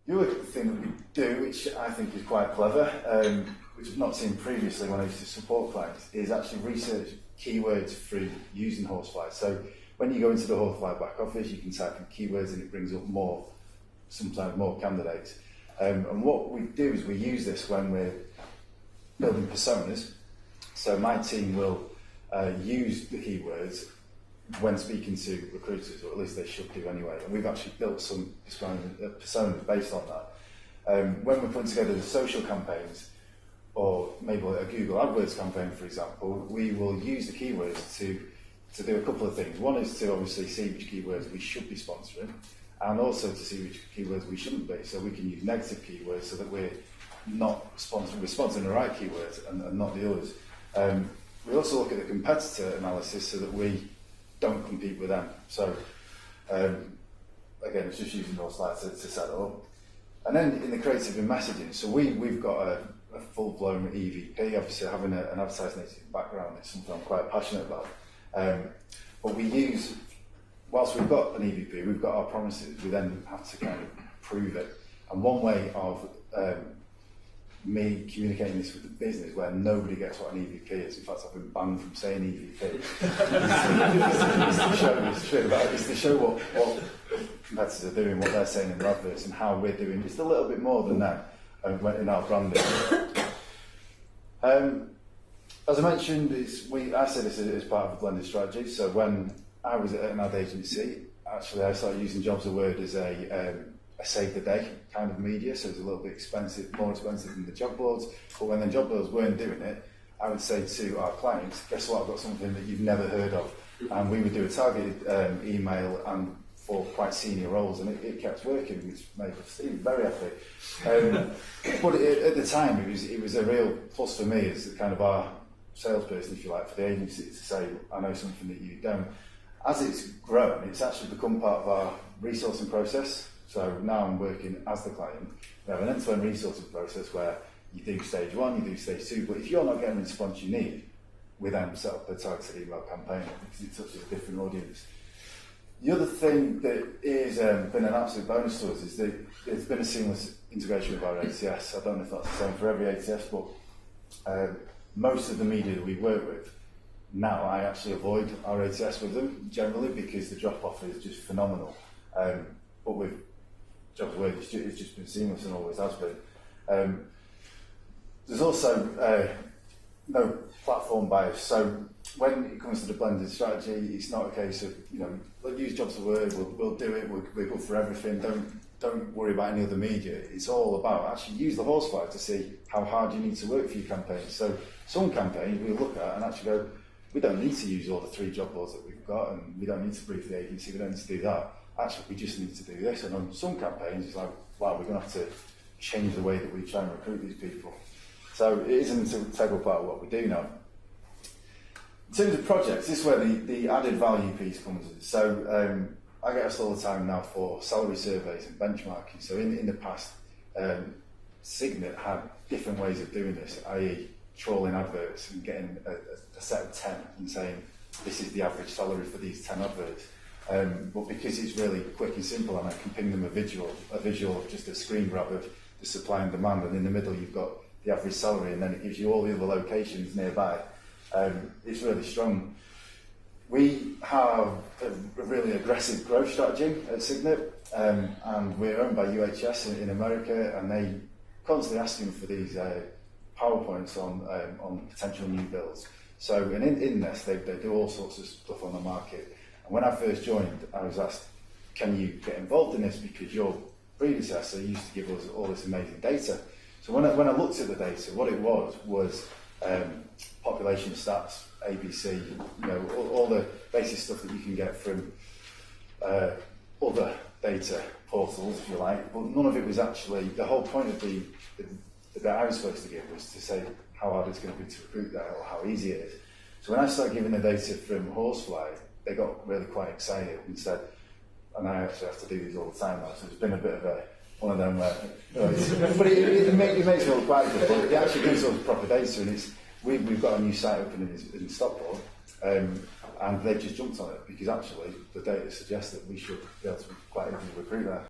The other thing that we do, which I think is quite clever, which I've not seen previously when I used to support clients, is actually research keywords through using Horsefly. So when you go into the Horsefly back office, you can type in keywords and it brings up sometimes more candidates. And what we do is we use this when we're building personas. So my team will use the keywords when speaking to recruiters, or at least they should do anyway. And we've actually built some personas based on that. When we're putting together the social campaigns, or maybe a Google AdWords campaign, for example, we will use the keywords to do a couple of things. One is to obviously see which keywords we should be sponsoring, and also to see which keywords we shouldn't be. So we can use negative keywords so that we're not sponsoring, we're sponsoring the right keywords and not the others. We also look at the competitor analysis so that we don't compete with them. So again, it's just using those slides to set it up. And then in the creative and messaging, so we've got a full-blown EVP. Obviously having an advertising native background is something I'm quite passionate about. But we use, whilst we've got an EVP, we've got our promises, we then have to kind of prove it. And one way of me communicating this with the business where nobody gets what an EVP is, in fact I've been banned from saying EVP, is to show what competitors are doing, what they're saying in their adverts and how we're doing just a little bit more than that in our branding. As I mentioned, I say this as part of a blended strategy. So when I was at an ad agency, actually I started using Jobs a Word as a save the day kind of media, so it's a little bit expensive, more expensive than the job boards. But when the job boards weren't doing it, I would say to our clients, guess what, I've got something that you've never heard of. And we would do a targeted email and for quite senior roles, and it kept working, which made Steve very happy. But at the time, it was a real plus for me as kind of our salesperson, if you like, for the agency to say, I know something that you don't. As it's grown, it's actually become part of our resourcing process. So now I'm working as the client. We have an end-to-end resourcing process where you do stage 1, you do stage 2, but if you're not getting the response you need, we then set up a targeted email campaign because it touches a different audience. The other thing that is been an absolute bonus to us is that there's been a seamless integration with our ATS. I don't know if that's the same for every ATS, but most of the media that we work with, now I actually avoid our ATS with them generally because the drop-off is just phenomenal. But with Jobs Word, it's just been seamless and always has been. There's also no platform bias. So when it comes to the blended strategy, it's not a case of, we'll use Jobs Word, we'll do it, we're good for everything, don't worry about any other media. It's all about actually use the Horsefly to see how hard you need to work for your campaigns. So some campaigns we look at and actually go, we don't need to use all the 3 job boards that we've got, and we don't need to brief the agency, we don't need to do that. Actually, we just need to do this. And on some campaigns, it's like, wow, we're going to have to change the way that we try and recruit these people. So it is an integral part of what we do now. In terms of projects, this is where the added value piece comes in. So I get asked all the time now for salary surveys and benchmarking. So in the past, Cygnet had different ways of doing this, i.e. trawling adverts and getting a set of 10 and saying, this is the average salary for these 10 adverts. But because it's really quick and simple, and I can ping them a visual of just a screen grab of the supply and demand, and in the middle you've got the average salary, and then it gives you all the other locations nearby. It's really strong. We have a really aggressive growth strategy at Cygnet, and we're owned by UHS in America, and they constantly asking for these PowerPoints on potential new builds. So and in this, they do all sorts of stuff on the market. And when I first joined, I was asked, can you get involved in this? Because your predecessor used to give us all this amazing data. So when I looked at the data, what it was population stats, ABC, all the basic stuff that you can get from other data portals, if you like, but none of it was actually, the whole point of that I was supposed to give was to say how hard it's going to be to recruit that or how easy it is. So when I started giving the data from Horsefly, they got really quite excited and said, and I actually have to do these all the time now, so it's been a bit of one of them but it makes it all quite good, but it actually gives us proper data, and we've got a new site opening in Stockport, and they've just jumped on it because actually the data suggests that we should be able to quite easily recruit there.